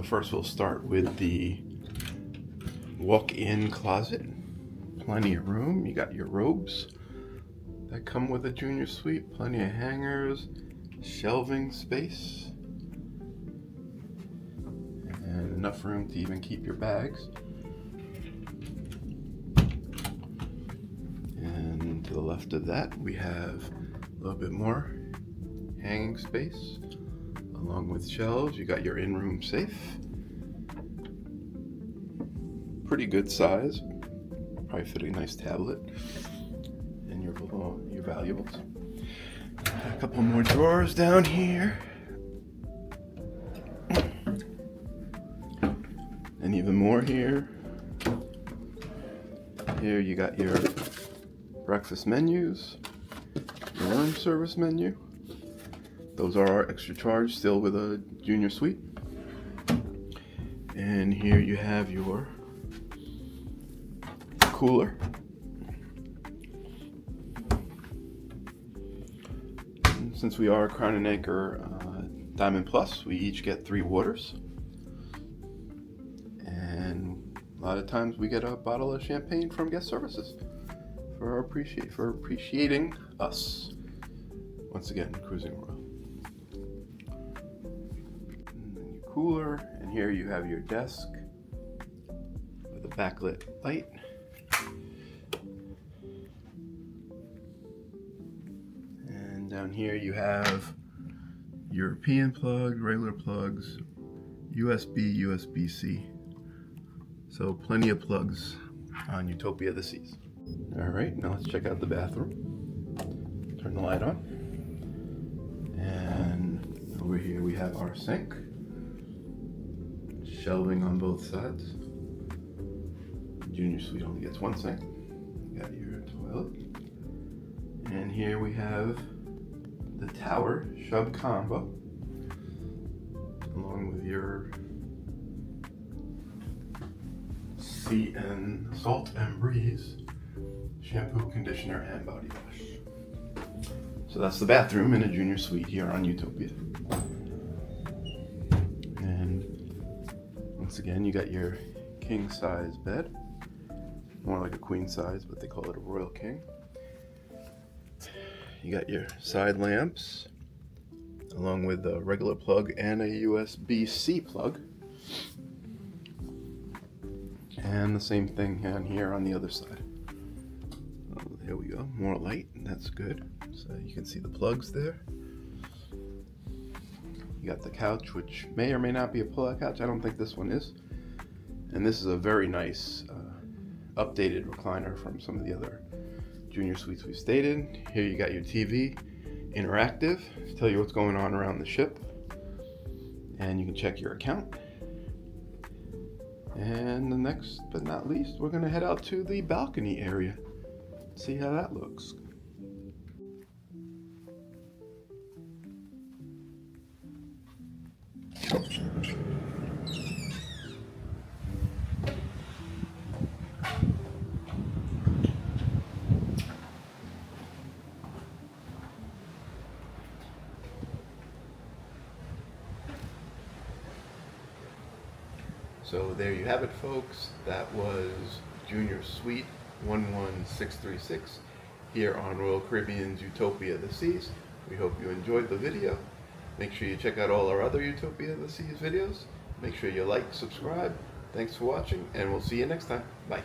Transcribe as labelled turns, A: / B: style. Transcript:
A: first we'll start with the walk-in closet. Plenty of room. You got your robes that come with a junior suite. Plenty of hangers, shelving space, and enough room to even keep your bags. And to the left of that, we have a little bit more hanging space, along with shelves. You got your in-room safe. Pretty good size. Probably fit a nice tablet and your valuables. A couple more drawers down here. And even more here. Here you got your breakfast menus, your room service menu. Those are our extra charge, still with a junior suite. And here you have your cooler. And since we are Crown and Anchor Diamond Plus, we each get 3 waters. And a lot of times we get a bottle of champagne from guest services for appreciating us. Once again, Cruising Royal. Cooler, and here you have your desk with a backlit light. And down here you have European plug, regular plugs, USB, USB-C. So plenty of plugs on Utopia of the Seas. All right, now let's check out the bathroom. Turn the light on. And over here we have our sink. Shelving on both sides. Junior suite only gets 1 sink. You got your toilet. And here we have the tower shub combo, along with your Sea and Salt and Breeze shampoo, conditioner, and body wash. So that's the bathroom in a junior suite here on Utopia. Once again, you got your king size bed, more like a queen size, but they call it a royal king. You got your side lamps, along with a regular plug and a USB-C plug. And the same thing down here on the other side. Oh, there we go, more light, and that's good. So you can see the plugs there. You got the couch, which may or may not be a pull-out couch. I don't think this one is. And this is a very nice updated recliner from some of the other junior suites we've stayed in. Here you got your TV, interactive, to tell you what's going on around the ship. And you can check your account. And the next but not least, we're gonna head out to the balcony area. See how that looks. So there you have it, folks. That was Junior Suite 11636 here on Royal Caribbean's Utopia of the Seas. We hope you enjoyed the video. Make sure you check out all our other Utopia of the Seas videos. Make sure you like, subscribe. Thanks for watching, and we'll see you next time. Bye.